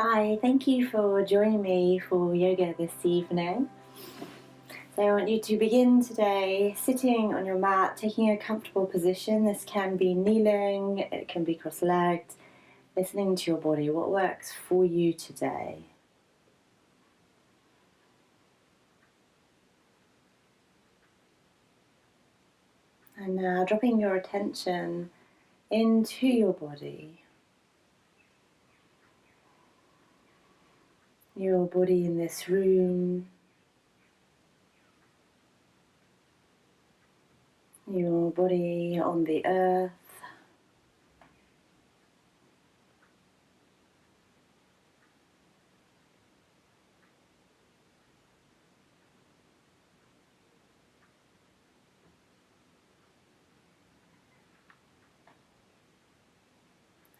Hi, thank you for joining me for yoga this evening. So I want you to begin today sitting on your mat, taking a comfortable position. This can be kneeling, it can be cross-legged, listening to your body, what works for you today. And now dropping your attention into your body. Your body in this room. Your body on the earth.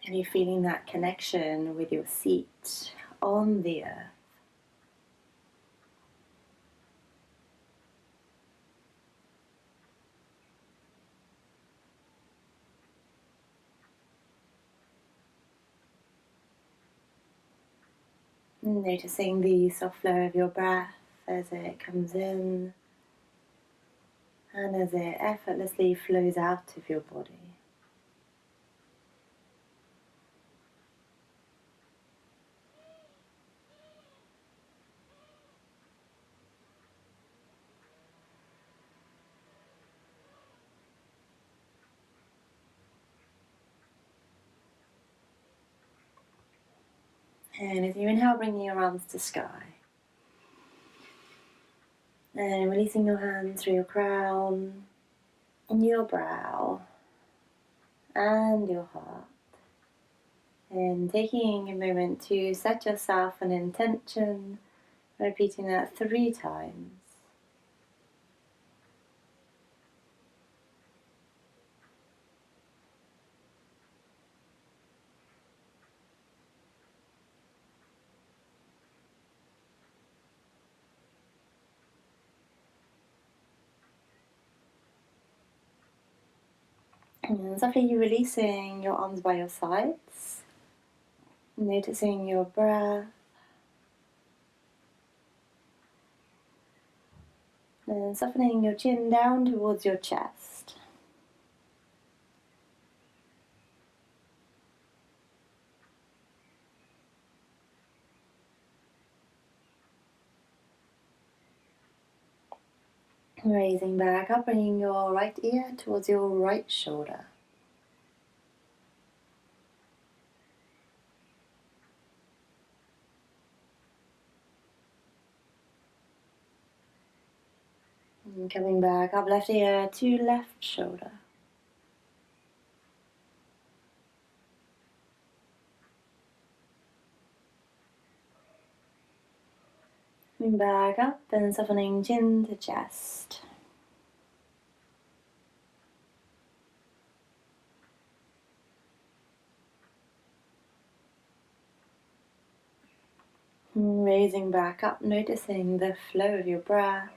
And you're feeling that connection with your seat on the earth. Noticing the soft flow of your breath as it comes in and as it effortlessly flows out of your body. And as you inhale, bringing your arms to sky. And releasing your hands through your crown, your brow, and your heart. And taking a moment to set yourself an intention, repeating that 3 times. And softly you releasing your arms by your sides, noticing your breath, and softening your chin down towards your chest. Raising back up, bringing your right ear towards your right shoulder. And coming back up, left ear to left shoulder. Coming back up and softening chin to chest. And raising back up, noticing the flow of your breath.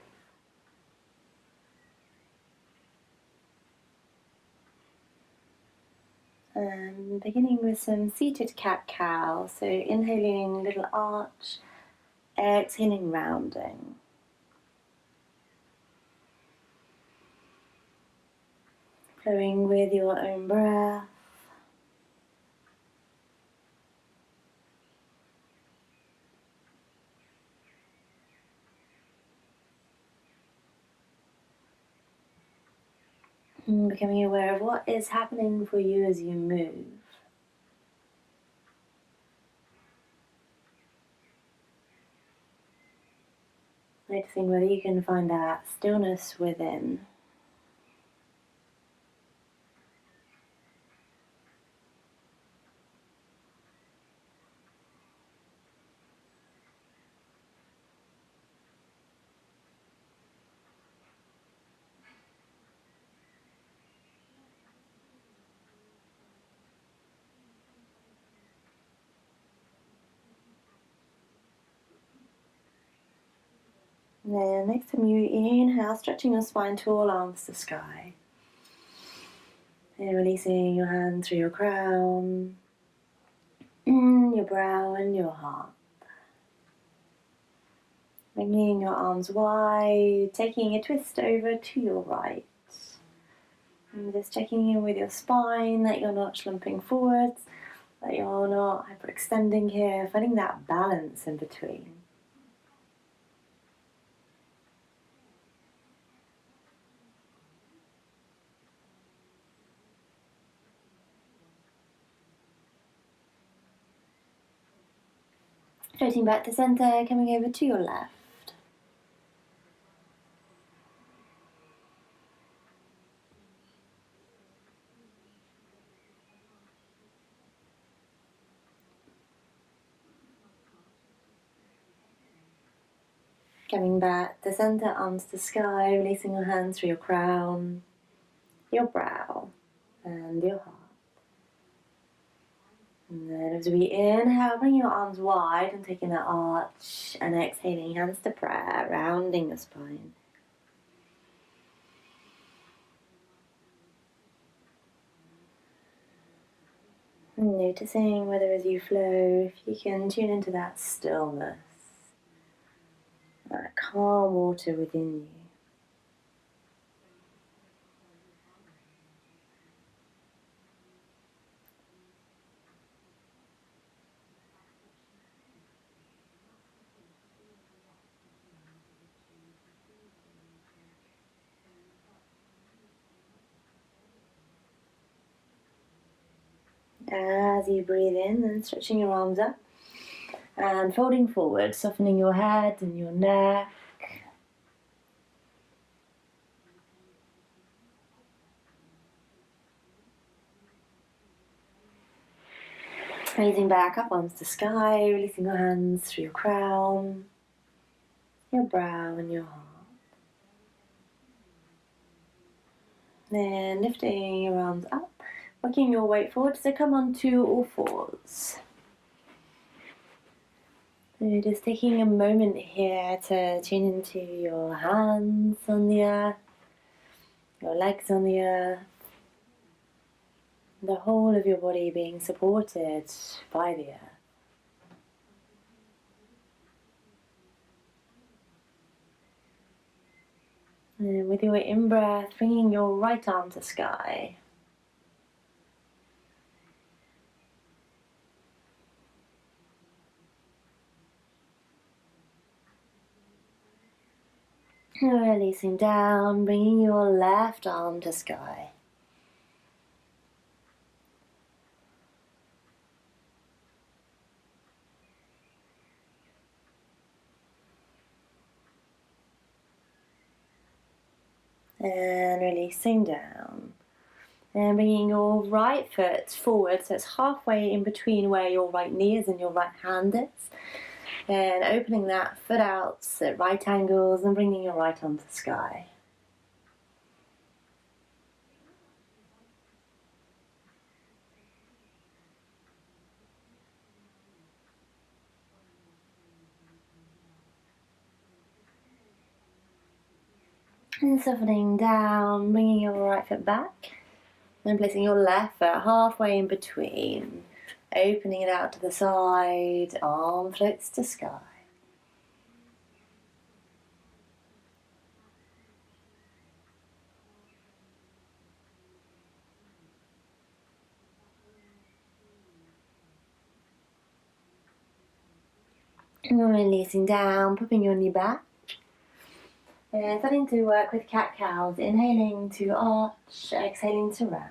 And beginning with some seated cat-cow. So inhaling little arch, exhaling rounding. Flowing with your own breath. And becoming aware of what is happening for you as you move. Noticing whether you can find that stillness within. And then next time you inhale, stretching your spine tall, arms to sky. And releasing your hands through your crown. Your brow and your heart. Bringing your arms wide, taking a twist over to your right. And just checking in with your spine, that you're not slumping forwards, that you're not hyperextending here, finding that balance in between. Floating back to center, coming over to your left. Coming back to center, arms to sky, releasing your hands through your crown, your brow, and your heart. And then as we inhale, bring your arms wide and taking that arch, and exhaling, hands to prayer, rounding the spine. And noticing whether as you flow, if you can tune into that stillness, that calm water within you. As you breathe in, and stretching your arms up and folding forward, softening your head and your neck. Raising back up, arms to sky, releasing your hands through your crown, your brow and your heart. Then lifting your arms up, working your weight forward, so come onto all fours. So just taking a moment here to tune into your hands on the earth, your legs on the earth, the whole of your body being supported by the earth. And with your in-breath, bringing your right arm to sky. Releasing down, bringing your left arm to sky. And releasing down. And bringing your right foot forward, so it's halfway in between where your right knee is and your right hand is. And opening that foot out at right angles and bringing your right arm to the sky. And softening down, bringing your right foot back. And placing your left foot halfway in between. Opening it out to the side, arm floats to sky. And releasing down, popping your knee back. And starting to work with cat-cows, inhaling to arch, exhaling to round.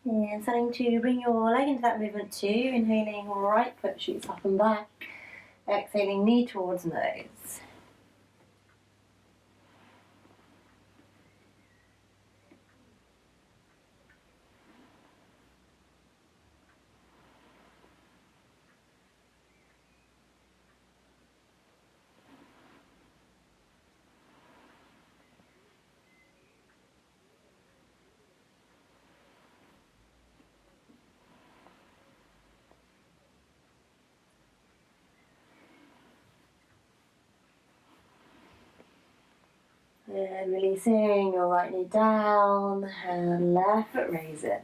And starting to bring your leg into that movement too, inhaling right foot shoots up and back, exhaling knee towards nose. And releasing your right knee down and left foot raising.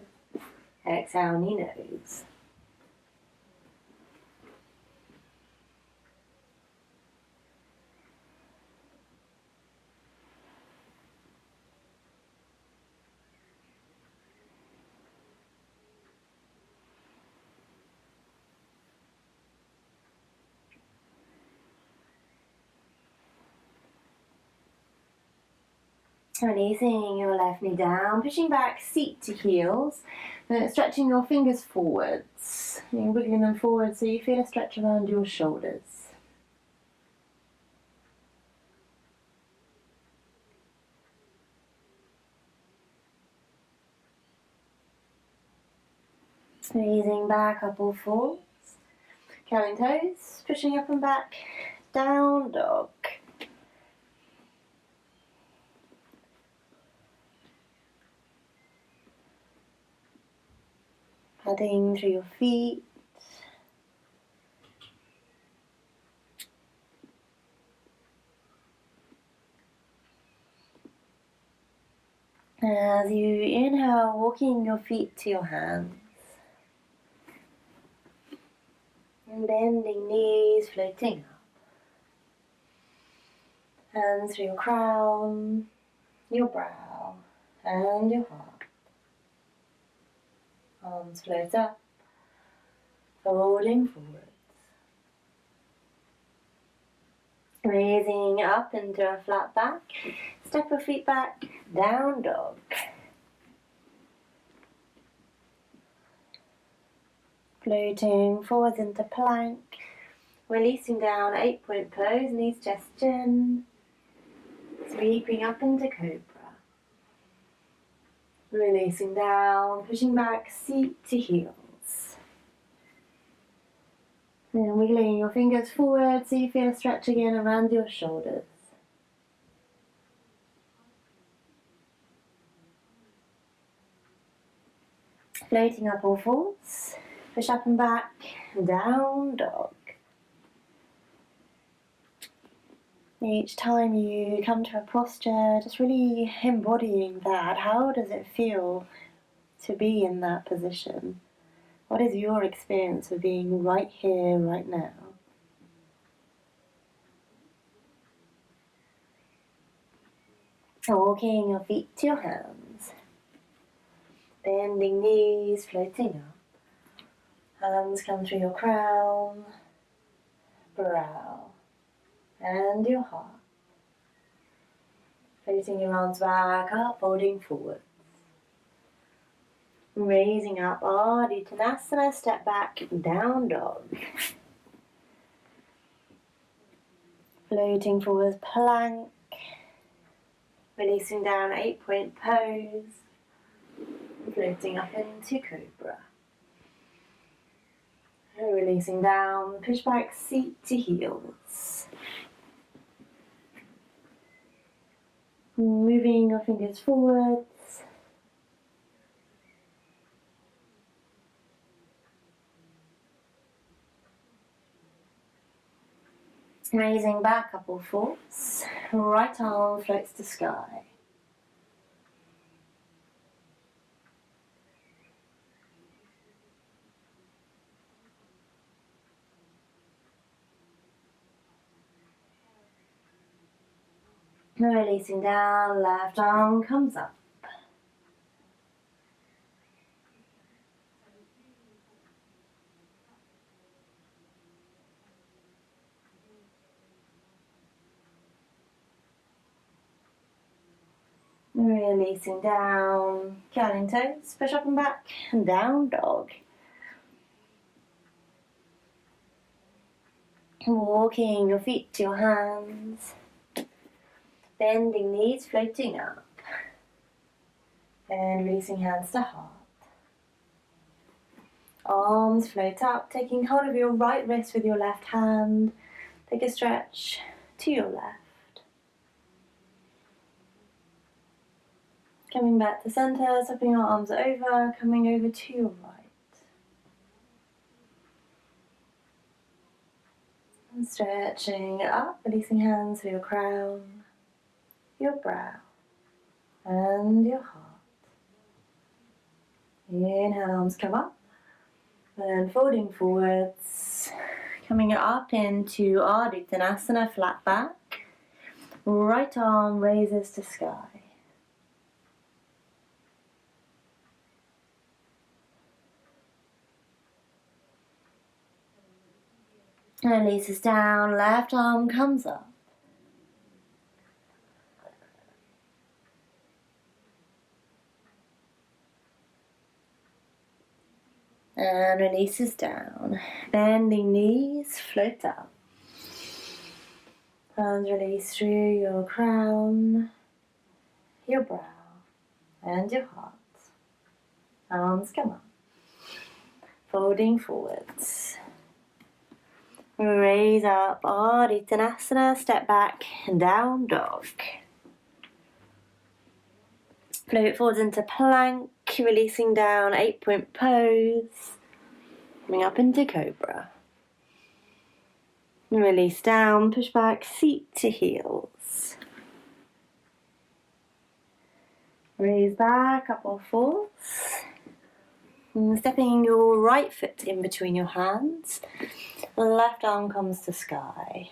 Exhale, knee nose. Releasing your left knee down, pushing back seat to heels, and stretching your fingers forwards. You're wiggling them forward so you feel a stretch around your shoulders. Squeezing back up all fours. Curling toes, pushing up and back, down dog. Padding through your feet. As you inhale, walking your feet to your hands. And bending knees, floating up. Hands through your crown, your brow, and your heart. Arms float up, folding forwards. Raising up into a flat back. Step your feet back, down dog. Floating forwards into plank. Releasing down, 8-point pose, knees chest chin. Sweeping up into cobra. Releasing down, pushing back, seat to heels. And wiggling your fingers forward so you feel a stretch again around your shoulders. Floating up all fours. Push up and back, down dog. Each time you come to a posture, just really embodying that. How does it feel to be in that position? What is your experience of being right here, right now? Walking your feet to your hands. Bending knees, floating up. Hands come through your crown, brow, and your heart. Floating your arms back up, folding forwards. Raising up, Ardha Uttanasana, step back, down dog. Floating forwards, plank. Releasing down, 8-point pose. Floating up into cobra. And releasing down, push back, seat to heels. Moving your fingers forwards. Raising back up all fours. Right arm floats to sky. Releasing down, left arm comes up. Releasing down, curling toes, push up and back, and down dog. Walking your feet to your hands. Bending knees, floating up. And releasing hands to heart. Arms float up, taking hold of your right wrist with your left hand. Take a stretch to your left. Coming back to center, swapping your arms over, coming over to your right. And stretching up, releasing hands for your crown, your brow, and your heart. Inhale, arms come up, and folding forwards, coming up into Ardha Uttanasana, flat back. Right arm raises to sky. And releases down, left arm comes up. And releases down. Bending knees, float up. Hands release through your crown, your brow, and your heart. Arms come up. Folding forwards. Raise up, Ardha Uttanasana, step back, and down dog. Float forwards into plank, releasing down, 8-point pose. Coming up into cobra. Release down, push back, seat to heels. Raise back, up or fours. And stepping your right foot in between your hands. The left arm comes to sky.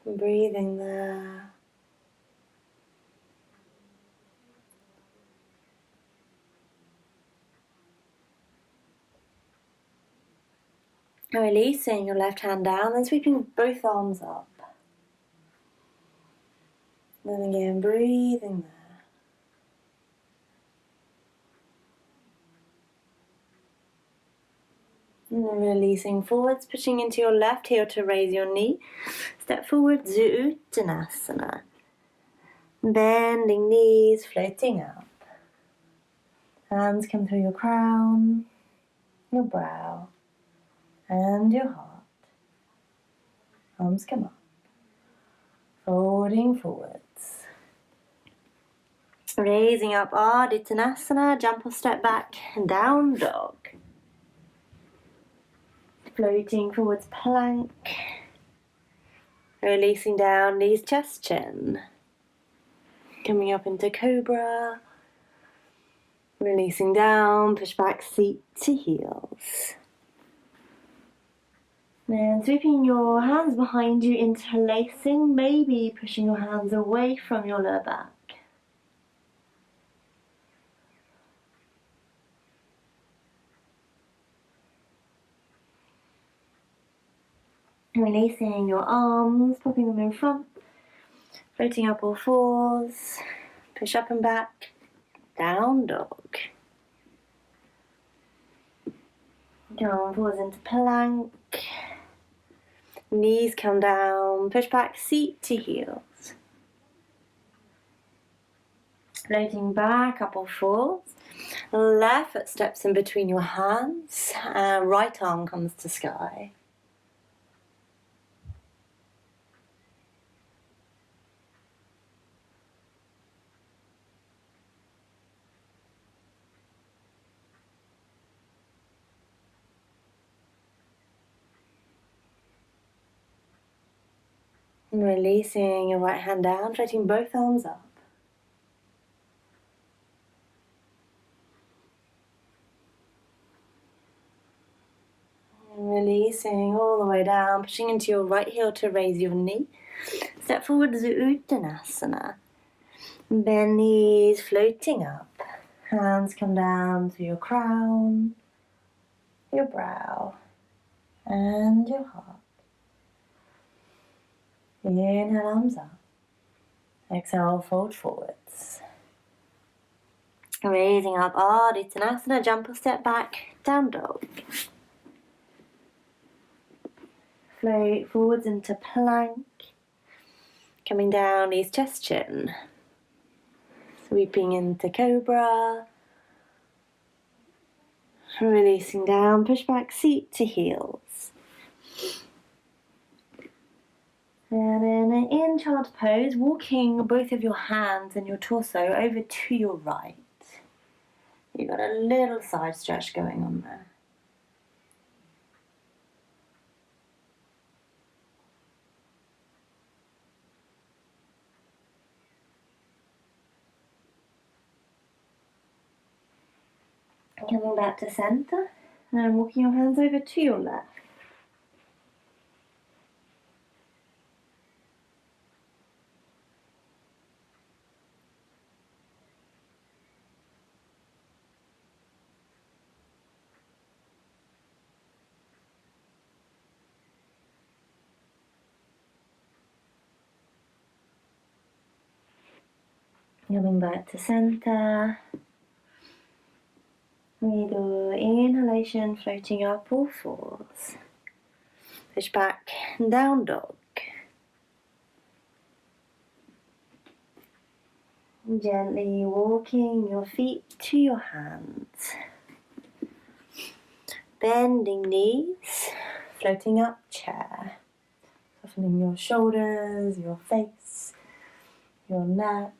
Breathing there. Releasing your left hand down, then sweeping both arms up. Then again, breathing there. And then releasing forwards, pushing into your left heel to raise your knee. Step forward, Uttanasana. Bending knees, floating up. Hands come through your crown, your brow, and your heart. Arms come up. Folding forwards. Raising up, Ardha Uttanasana, jump or step back, and down dog. Floating forwards, plank. Releasing down, knees, chest, chin. Coming up into cobra. Releasing down, push back, seat to heels. And sweeping your hands behind you, interlacing, maybe pushing your hands away from your lower back. Releasing your arms, popping them in front, floating up all fours, push up and back, down dog. Down forwards into plank. Knees come down, push back, seat to heels. Floating back, up all fours. Left foot steps in between your hands, and right arm comes to sky. And releasing your right hand down, floating both arms up. And releasing all the way down, pushing into your right heel to raise your knee. Step forward, Uttanasana. Bend knees, floating up. Hands come down to your crown, your brow, and your heart. Inhale, arms up. Exhale, fold forwards. Raising up, Ardha Uttanasana, jump or step back, down dog. Float forwards into plank. Coming down, knees, chest, chin. Sweeping into cobra. Releasing down, push back, seat to heels. And in an in-child pose, walking both of your hands and your torso over to your right. You've got a little side stretch going on there. Coming back to center and walking your hands over to your left. Coming back to center. With your inhalation, floating up all fours. Push back, down dog. Gently walking your feet to your hands. Bending knees, floating up chair. Softening your shoulders, your face, your neck.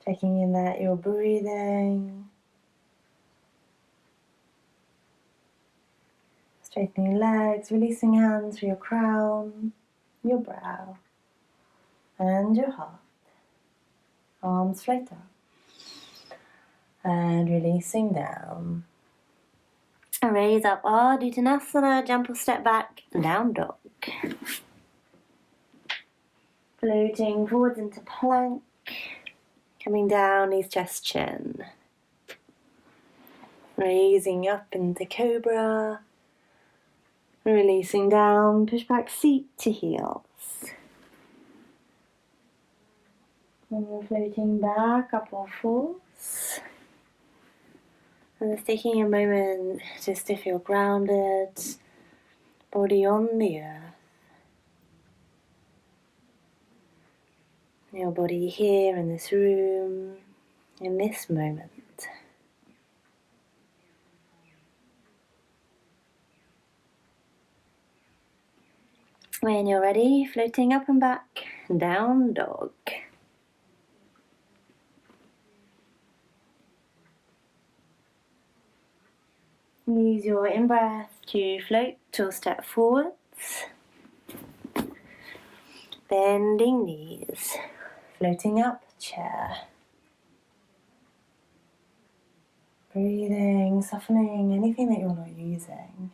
Checking in that you're breathing. Straightening legs, releasing hands for your crown, your brow, and your heart. Arms straight up. And releasing down. Raise up Ardha Uttanasana, jump or step back, down dog. Floating forwards into plank. Coming down, knees, chest, chin. Raising up into cobra. Releasing down, push back seat to heels. And floating back up all fours. And just taking a moment just to feel grounded, body on the earth. Your body here in this room, in this moment. When you're ready, floating up and back, down dog. Use your in-breath to float or step forwards. Bending knees, floating up, chair. Breathing, softening anything that you're not using.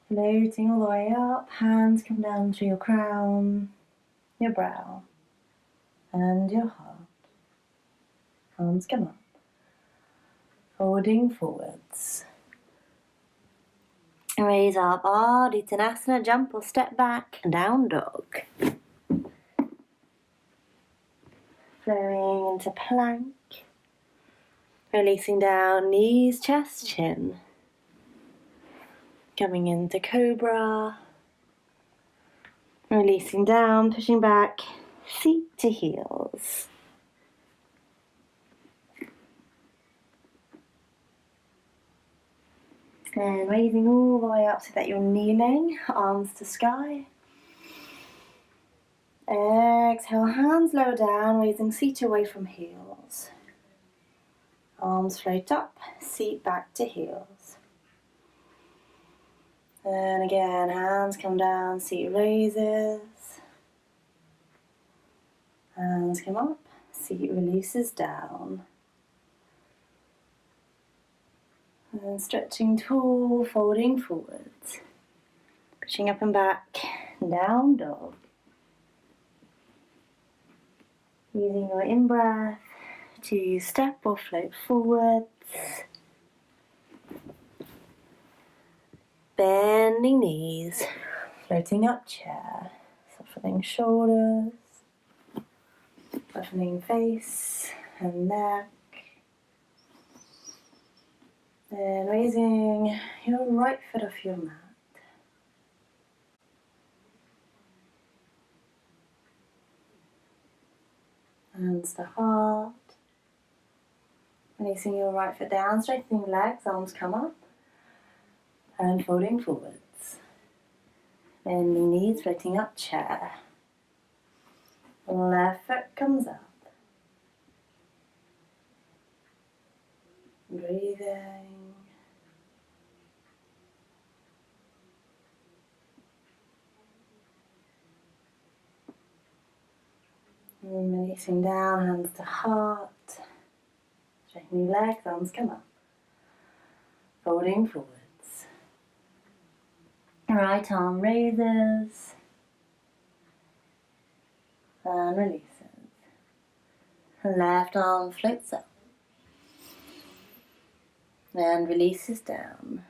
Floating all the way up, hands come down to your crown, your brow, and your heart. Arms come up. Folding forwards. Raise up, Ardha Uttanasana, jump or step back, down dog. Flowing into plank. Releasing down, knees, chest, chin. Coming into cobra. Releasing down, pushing back, feet to heels. And raising all the way up so that you're kneeling, arms to sky. Exhale, hands lower down, raising seat away from heels. Arms float up, seat back to heels. And again, hands come down, seat raises. Hands come up, seat releases down. And stretching tall, folding forwards. Pushing up and back, down dog. Using your in-breath to step or float forwards. Bending knees, floating up chair, softening shoulders, softening face and neck. Then raising your right foot off your mat. Hands to heart. Releasing your right foot down, straightening legs, arms come up. And folding forwards. Bending knees, floating up chair. Left foot comes up. Breathing. Releasing down, hands to heart. Straightening legs, arms come up. Folding forwards. Right arm raises and releases. Left arm floats up and releases down.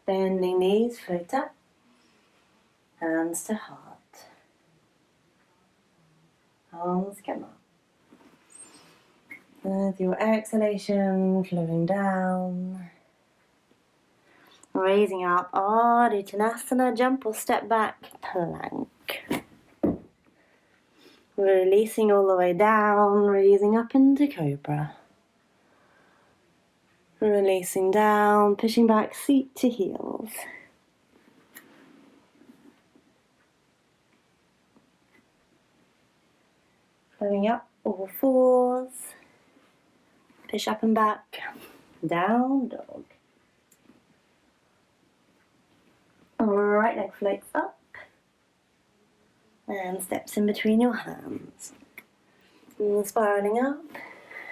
Bending knees, float up. Hands to heart. Arms come up. With your exhalation, flowing down. Raising up, Ardha Uttanasana, jump or step back, plank. Releasing all the way down, raising up into Cobra. Releasing down, pushing back, seat to heels. Flowing up, all fours. Push up and back, down dog. Right leg floats up and steps in between your hands. And spiraling up,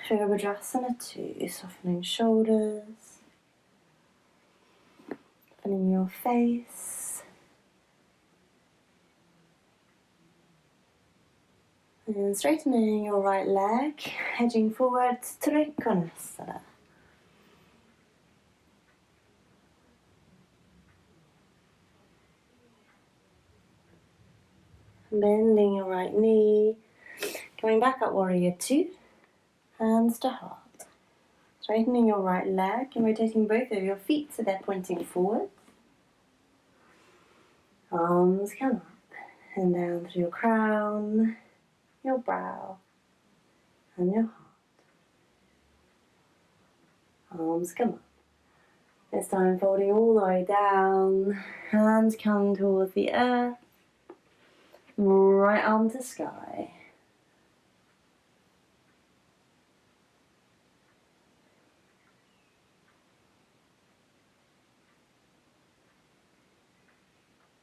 Virabhadrasana 2, softening shoulders, softening your face, and straightening your right leg, edging forwards, Trikonasana. Bending your right knee, going back up Warrior 2, hands to heart. Straightening your right leg and rotating both of your feet so they're pointing forward. Arms come up and down through your crown, your brow, and your heart. Arms come up. This time folding all the way down, hands come towards the earth, right arm to sky.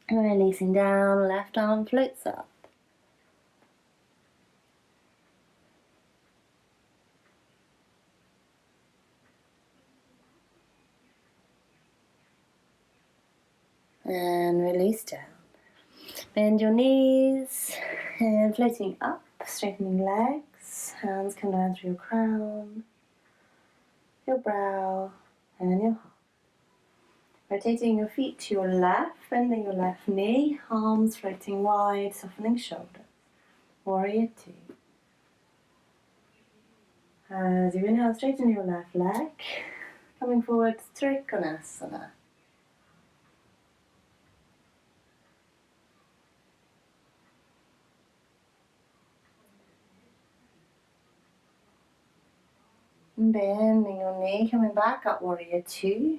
And releasing down, left arm floats up. And release down. Bend your knees and floating up, straightening legs. Hands come down through your crown, your brow, and your heart. Rotating your feet to your left, bending your left knee, arms floating wide, softening shoulders. Warrior 2. As you inhale, straighten your left leg, coming forward, Trikonasana. Bending your knee, coming back up, Warrior 2,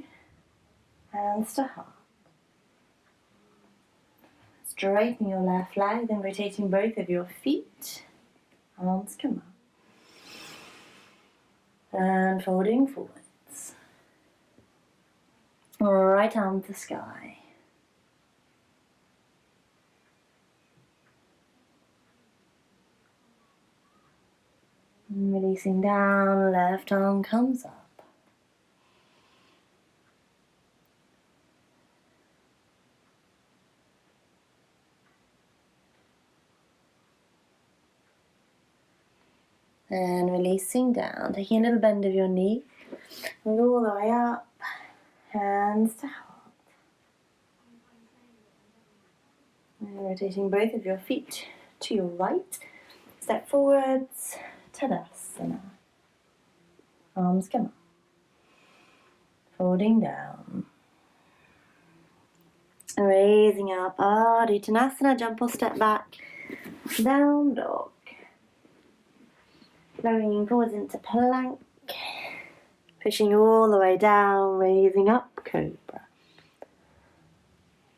hands to heart. Straightening your left leg, then rotating both of your feet, arms come up. And folding forwards. Right arm to sky. And releasing down, left arm comes up. And releasing down, taking a little bend of your knee, and all the way up, hands to heart. And rotating both of your feet to your right, step forwards, Tadasana. Arms come up, folding down. Raising up, Ardha Uttanasana, jump or step back, down dog. Flowing forwards into plank, pushing all the way down, raising up, Cobra.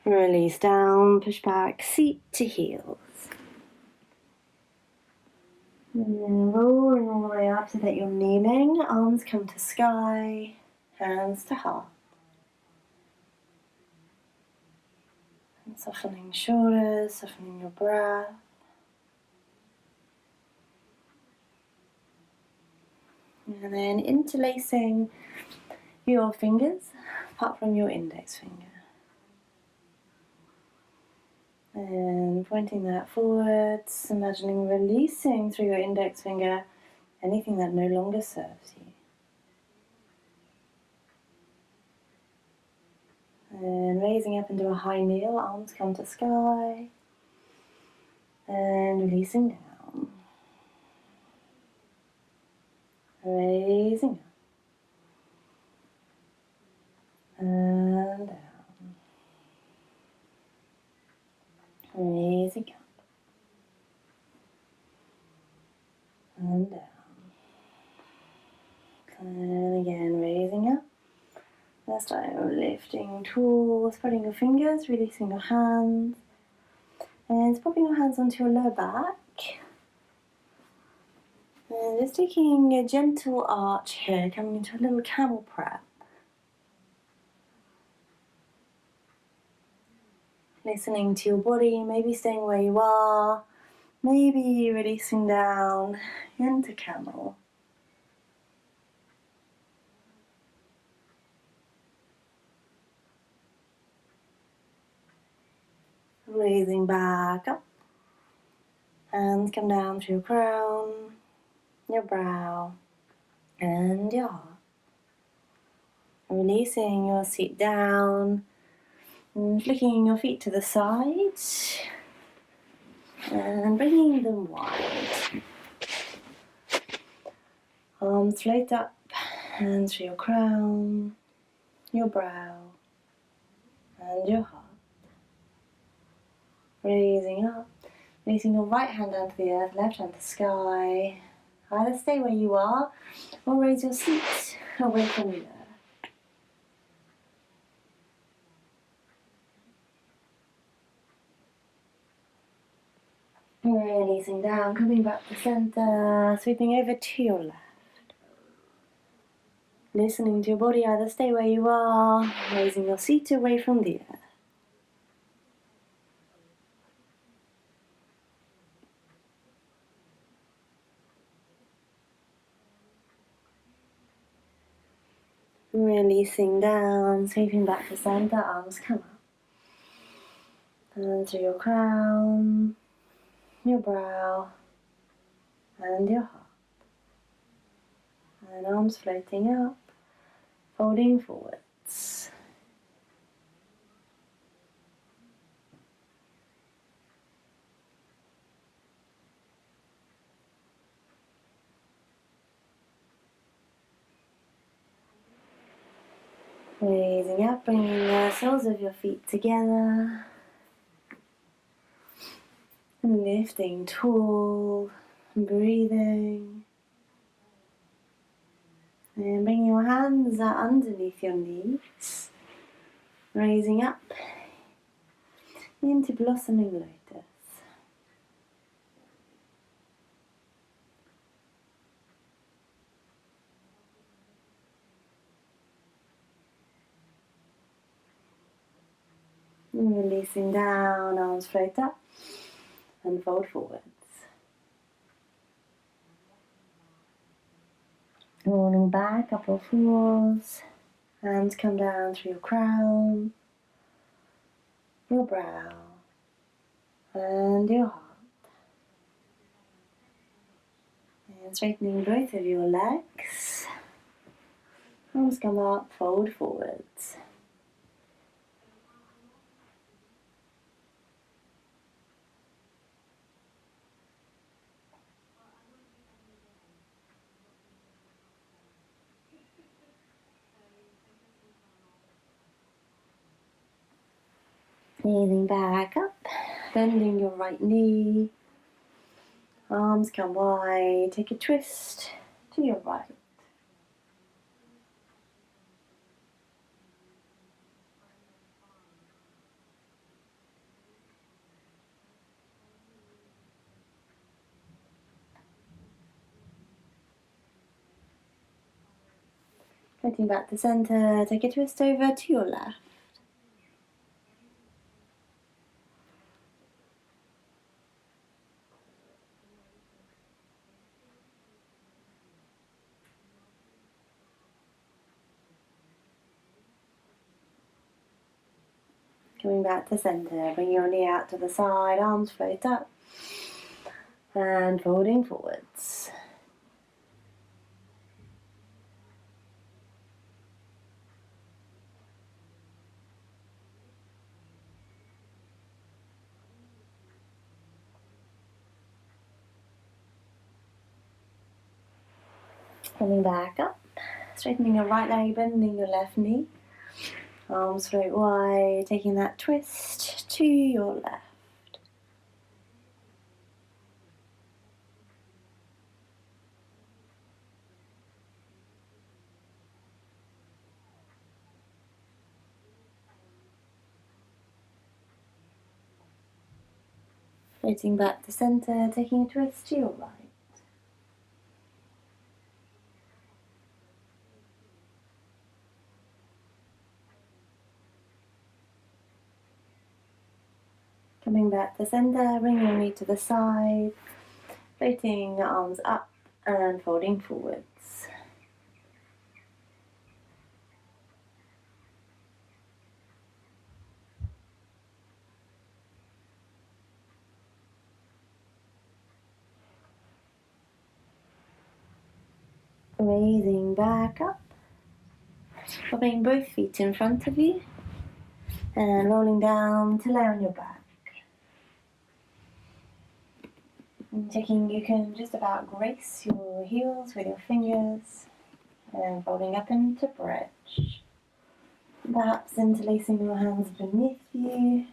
Release down, push back, seat to heels. And then rolling all the way up so that you're kneeling, arms come to sky, hands to heart. And softening shoulders, softening your breath. And then interlacing your fingers apart from your index finger. And pointing that forwards, imagining releasing through your index finger anything that no longer serves you. And raising up into a high kneel, arms come to sky. And releasing down. Raising up. And down. Raising up. And down. And again, raising up. This time, lifting tall, spreading your fingers, releasing your hands. And popping your hands onto your lower back. And just taking a gentle arch here, coming into a little camel prep. Listening to your body, maybe staying where you are, maybe releasing down into camel. Raising back up. Hands come down to your crown, your brow, and your heart. Releasing your seat down, and flicking your feet to the sides, and bringing them wide. Arms float up, hands to your crown, your brow, and your heart. Raising up, releasing your right hand down to the earth, left hand to sky. Either stay where you are, or raise your seat away from the earth. Releasing down, coming back to center, sweeping over to your left. Listening to your body, either stay where you are, raising your seat away from the earth. Releasing down, sweeping back to center, arms come up. Hands to your crown, your brow, and your heart. And arms floating up, folding forwards. Raising up, bringing the soles of your feet together. And lifting tall, breathing. And bring your hands underneath your knees. Raising up into blossoming lotus. And releasing down, arms float up and fold forwards. Rolling back, upper fours. Hands come down through your crown, your brow, and your heart. And straightening both of your legs. Arms come up, fold forwards. Breathing back up, bending your right knee. Arms come wide, take a twist to your right. Floating back to center, take a twist over to your left. Coming back to center, bring your knee out to the side, arms float up, and folding forwards. Coming back up, straightening your right leg, bending your left knee. Arms float wide, taking that twist to your left. Floating back to center, taking a twist to your right. Coming back to center, bring your knee to the side, floating arms up and folding forwards. Raising back up, popping both feet in front of you, and rolling down to lay on your back. And checking you can just about grace your heels with your fingers, and folding up into bridge. Perhaps interlacing your hands beneath you.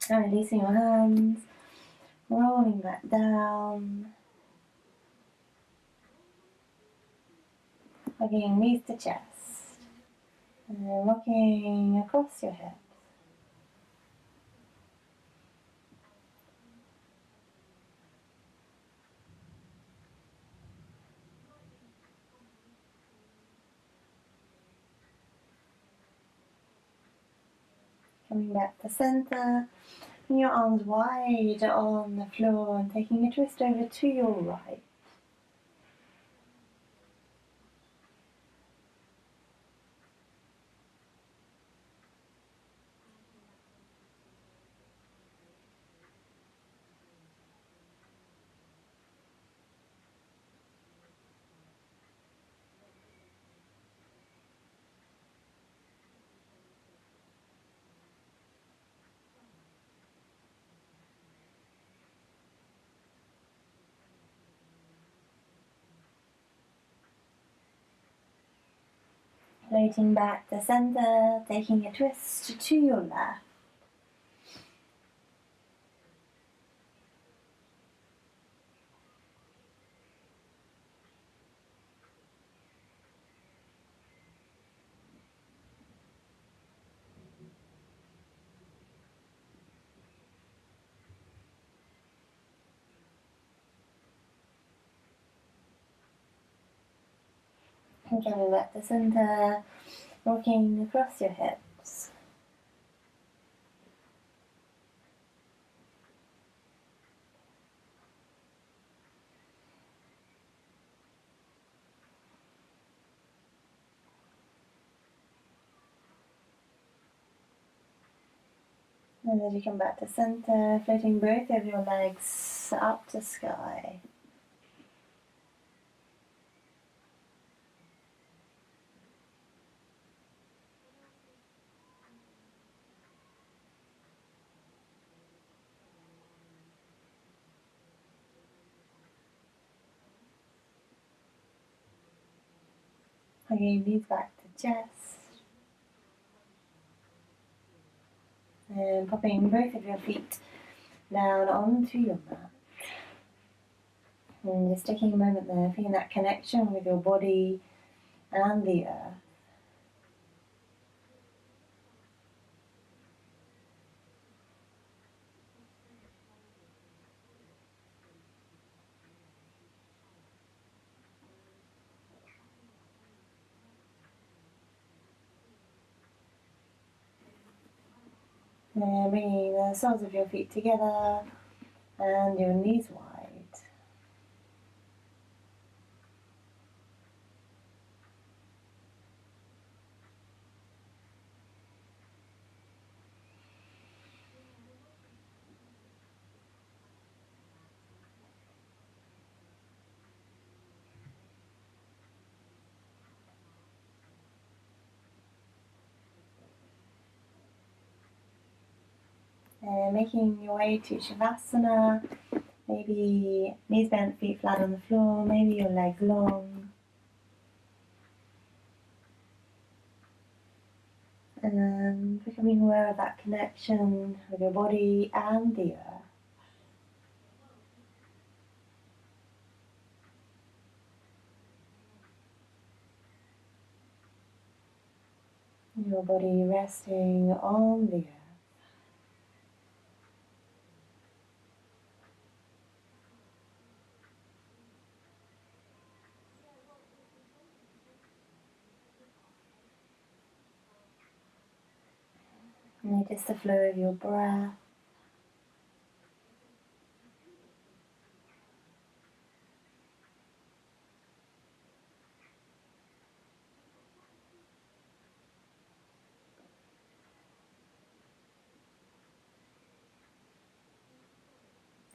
And releasing your hands, rolling back down, hugging knees to chest, and then rocking across your hips. Coming back to center, bring your arms wide on the floor and taking a twist over to your right. Floating back to center, taking a twist to your left. And coming back to center, rocking across your hips. And as you come back to center, floating both of your legs up to sky. Hugging knees back to chest. And popping both of your feet down onto your mat. And just taking a moment there, feeling that connection with your body and the earth. And bringing the soles of your feet together and your knees wide. And making your way to Shavasana, maybe knees bent, feet flat on the floor, maybe your legs long. And becoming aware of that connection with your body and the earth. Your body resting on the earth. Notice the flow of your breath.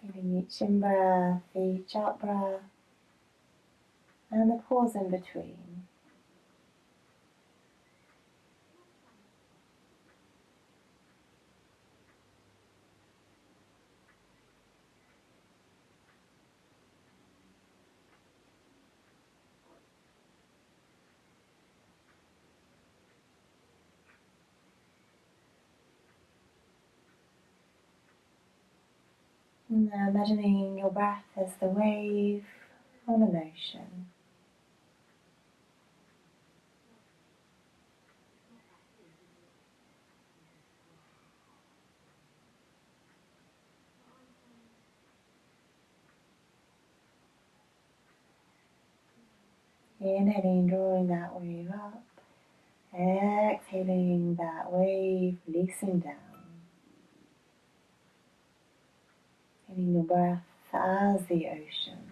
Feeling each in breath, each out breath, and the pause in between. Now imagining your breath as the wave on an ocean. Inhaling, drawing that wave up. Exhaling that wave, releasing down. Feeling your breath as the ocean.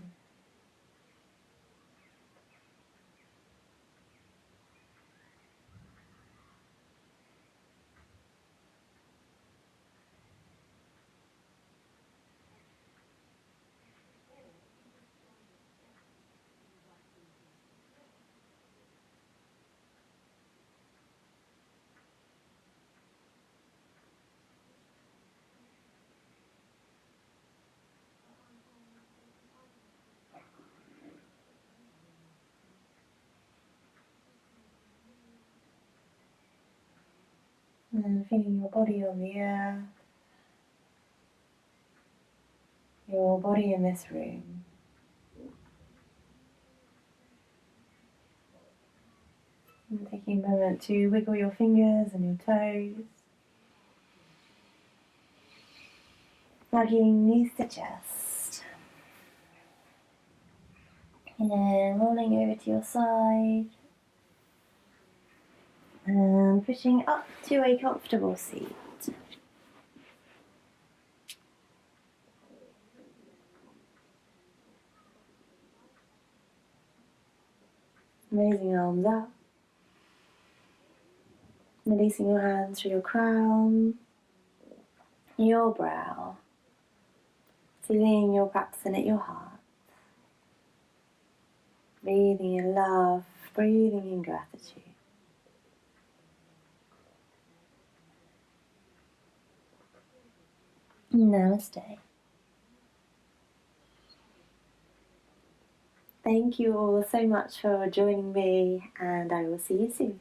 And feeling your body on the earth, your body in this room. And taking a moment to wiggle your fingers and your toes. Hugging knees to chest. And then rolling over to your side. And pushing up to a comfortable seat. Raising arms up. Releasing your hands through your crown, your brow. Feeling your practice in at your heart. Breathing in love, breathing in gratitude. Namaste. Thank you all so much for joining me, and I will see you soon.